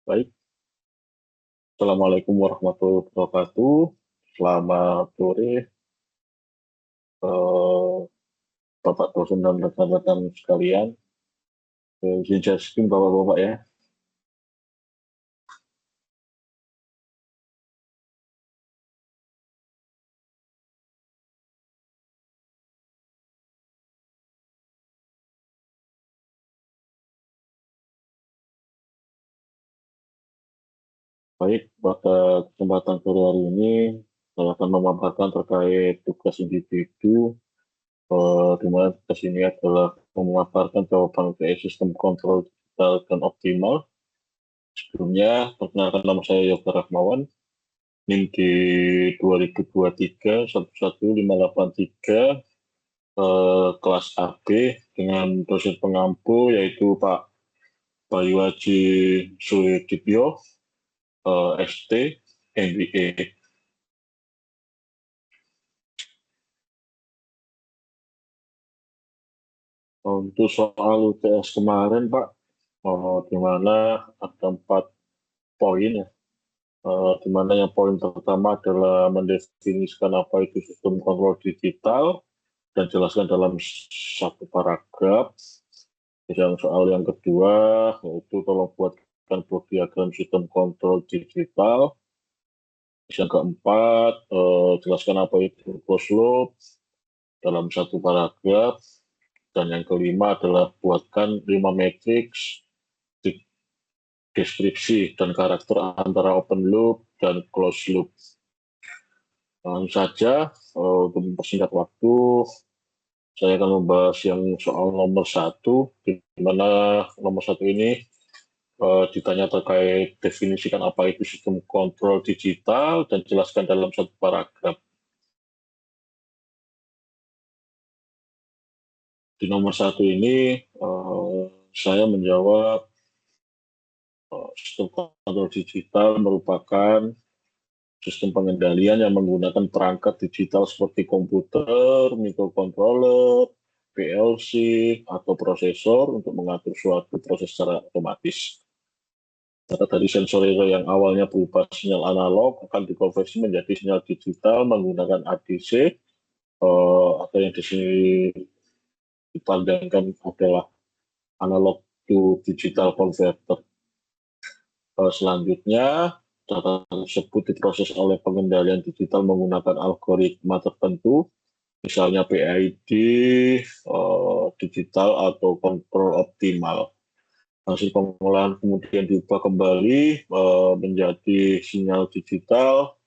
Baik, Assalamualaikum warahmatullahi wabarakatuh. Selamat sore, eh, Bapak dosen dan rekan-rekan sekalian. Izin jaskin Bapak-Bapak ya. Baik, pada kesempatan sore hari ini, saya akan memaparkan terkait tugas individu, di mana tugas ini adalah memaparkan jawaban ke sistem kontrol digital dan optimal. Sebelumnya, perkenalkan nama saya Yoga Rahmawan, NIM di 2023 11583, kelas AB dengan dosen pengampu yaitu Pak Bayu Haji Suyudipyo, ST, MBA. Untuk soal UTS kemarin Pak, di mana ada 4 poin ya, di mana yang poin pertama adalah mendefinisikan apa itu sistem kontrol digital dan jelaskan dalam satu paragraf. Yang soal yang kedua yaitu tolong buatkan blok diagram sistem kontrol digital. Yang keempat, jelaskan apa itu closed loop dalam satu paragraf. Dan yang kelima adalah buatkan 5 matriks deskripsi dan karakter antara open loop dan closed loop. Langsung saja, untuk mempersingkat waktu, saya akan membahas yang soal nomor 1, di mana nomor 1 ini ditanya terkait definisikan apa itu sistem kontrol digital dan jelaskan dalam satu paragraf. Di nomor 1 ini saya menjawab sistem kontrol digital merupakan sistem pengendalian yang menggunakan perangkat digital seperti komputer, microcontroller, PLC, atau prosesor untuk mengatur suatu proses secara otomatis. Data dari sensor yang awalnya berupa sinyal analog akan dikonversi menjadi sinyal digital menggunakan ADC, atau yang di sini dipandangkan adalah analog to digital converter. Selanjutnya, data tersebut diproses oleh pengendalian digital menggunakan algoritma tertentu, misalnya PID, digital atau kontrol optimal. Hasil pengolahan kemudian diubah kembali menjadi sinyal digital,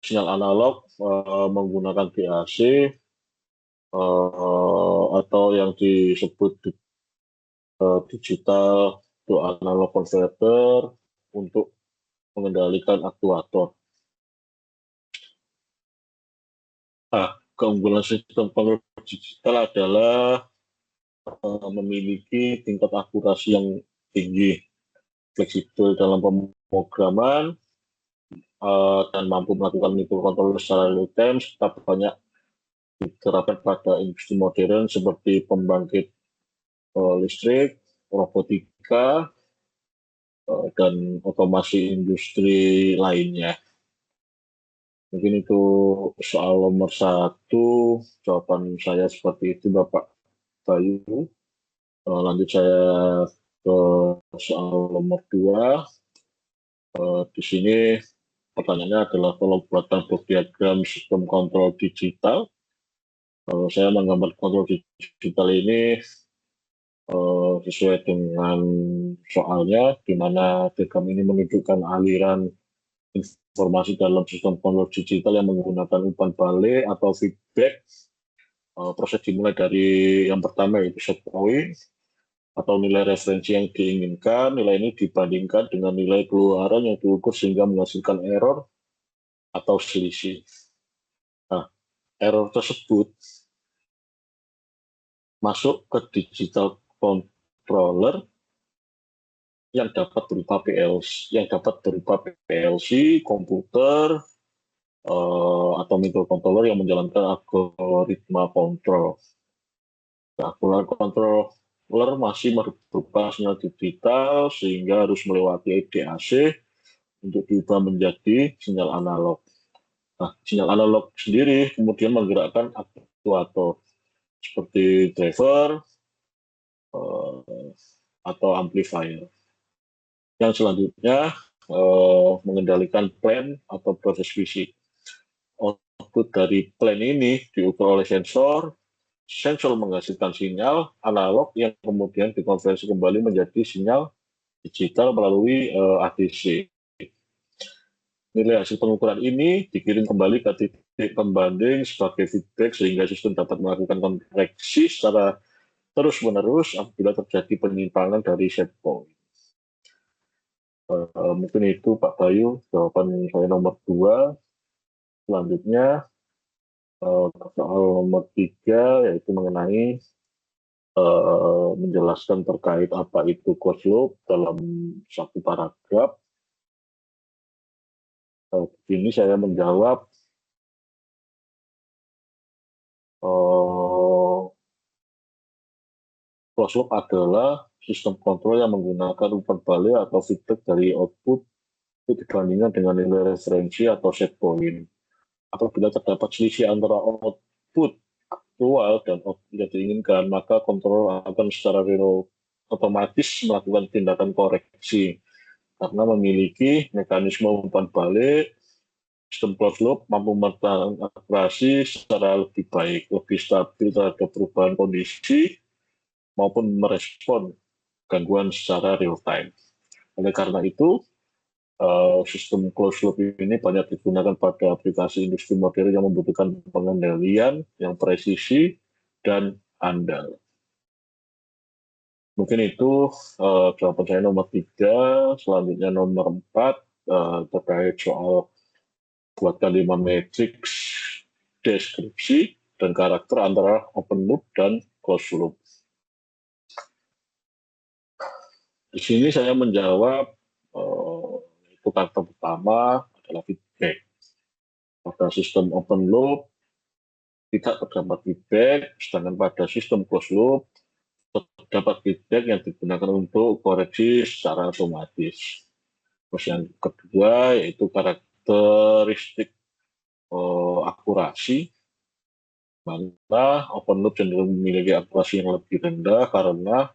sinyal analog menggunakan DAC, atau yang disebut digital to analog converter untuk mengendalikan aktuator. Keunggulan sistem kontrol digital adalah memiliki tingkat akurasi yang tinggi, fleksibel dalam pemrograman, dan mampu melakukan microcontroller secara real time, serta banyak diterapkan pada industri modern seperti pembangkit listrik, robotika, dan otomasi industri lainnya. Mungkin itu soal nomor 1, jawaban saya seperti itu Bapak Bayu. Lanjut saya ke soal nomor 2. Di sini pertanyaannya adalah tolong buatkan blok diagram sistem kontrol digital. Saya menggambar kontrol digital ini sesuai dengan soalnya, di mana diagram ini menunjukkan aliran informasi dalam sistem kontrol digital yang menggunakan umpan balik atau feedback. Proses dimulai dari yang pertama yaitu set point atau nilai referensi yang diinginkan. Nilai ini dibandingkan dengan nilai keluaran yang diukur sehingga menghasilkan error atau selisih. Nah, error tersebut masuk ke digital controller yang dapat berupa PLC, komputer, atau microcontroller yang menjalankan algoritma kontrol. Nah, kontrol masih berupa sinyal digital sehingga harus melewati DAC untuk diubah menjadi sinyal analog. Nah, sinyal analog sendiri kemudian menggerakkan aktuator seperti driver atau amplifier. Yang selanjutnya mengendalikan plan atau proses fisik. Output dari plan ini diukur oleh sensor. Sensor menghasilkan sinyal analog yang kemudian dikonversi kembali menjadi sinyal digital melalui ADC. Nilai hasil pengukuran ini dikirim kembali ke titik pembanding sebagai feedback sehingga sistem dapat melakukan koreksi secara terus-menerus apabila terjadi penyimpangan dari set point. Mungkin itu Pak Bayu, jawaban saya nomor 2. Selanjutnya soal nomor 3 yaitu mengenai menjelaskan terkait apa itu closed loop dalam satu paragraf. Ini saya menjawab closed loop adalah sistem kontrol yang menggunakan umpan balik atau feedback dari output itu dibandingkan dengan nilai referensi atau set point. Apabila terdapat selisih antara output aktual dan output yang diinginkan, maka kontrol akan secara otomatis melakukan tindakan koreksi karena memiliki mekanisme umpan balik. Sistem closed loop mampu mengoperasi secara lebih baik, lebih stabil terhadap perubahan kondisi maupun merespon gangguan secara real time. Oleh karena itu, sistem closed loop ini banyak digunakan pada aplikasi industri modern yang membutuhkan pengendalian yang presisi dan andal. Mungkin itu jawaban saya nomor 3. Selanjutnya nomor 4 terkait soal buatkan 5 matriks deskripsi dan karakter antara open loop dan closed loop. Di sini saya menjawab itu karakter pertama adalah feedback. Pada sistem open loop tidak terdapat feedback, sedangkan pada sistem closed loop terdapat feedback yang digunakan untuk koreksi secara otomatis. Terus yang kedua yaitu karakteristik akurasi, mana open loop cenderung memiliki akurasi yang lebih rendah karena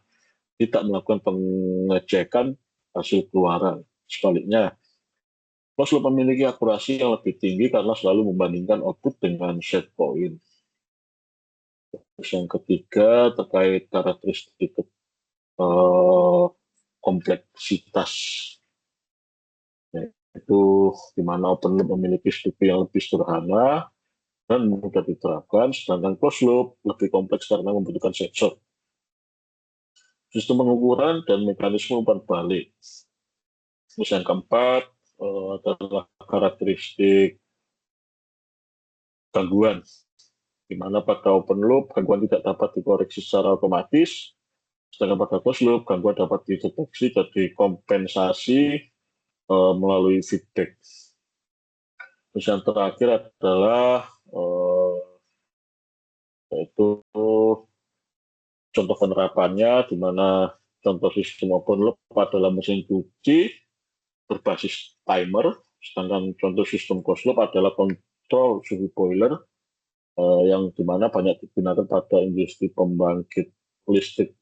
tidak melakukan pengecekan hasil keluaran. Sebaliknya, closed loop memiliki akurasi yang lebih tinggi karena selalu membandingkan output dengan set point. Terus yang ketiga terkait karakteristik kompleksitas, yaitu di mana open loop memiliki struktur yang lebih sederhana dan mudah diterapkan, sedangkan closed loop lebih kompleks karena membutuhkan sensor, sistem pengukuran, dan mekanisme umpan balik. Terus yang keempat adalah karakteristik gangguan, di mana pada open loop gangguan tidak dapat dikoreksi secara otomatis, sedangkan pada closed loop gangguan dapat dideteksi dan dikompensasi melalui feedback. Terus yang terakhir adalah yaitu contoh penerapannya, di mana contoh sistem open loop adalah mesin cuci berbasis timer, sedangkan contoh sistem closed loop adalah kontrol suhu boiler yang dimana banyak digunakan pada industri pembangkit listrik.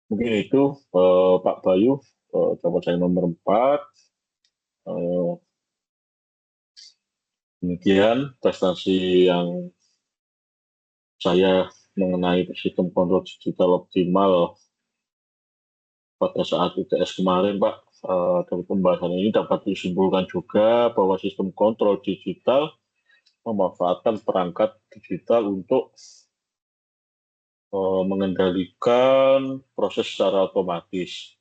Mungkin itu Pak Bayu, jawaban saya nomor 4. Demikian prestasi yang saya mengenai sistem kontrol digital optimal pada saat UTS kemarin, Pak. Dari pembahasan ini dapat disimpulkan juga bahwa sistem kontrol digital memanfaatkan perangkat digital untuk mengendalikan proses secara otomatis.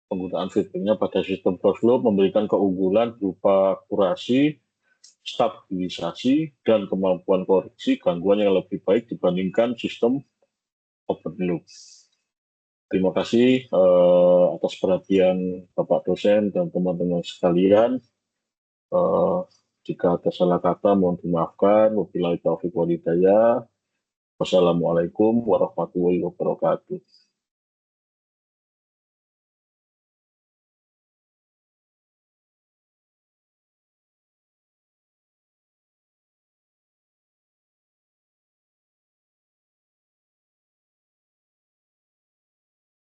Penggunaan feedbacknya pada sistem closed loop memberikan keunggulan berupa akurasi, stabilisasi, dan kemampuan koreksi gangguan yang lebih baik dibandingkan sistem open loop. Terima kasih atas perhatian Bapak dosen dan teman-teman sekalian. Jika ada salah kata mohon dimaafkan. Wabillahi taufiq wal hidayah. Wassalamualaikum warahmatullahi wabarakatuh.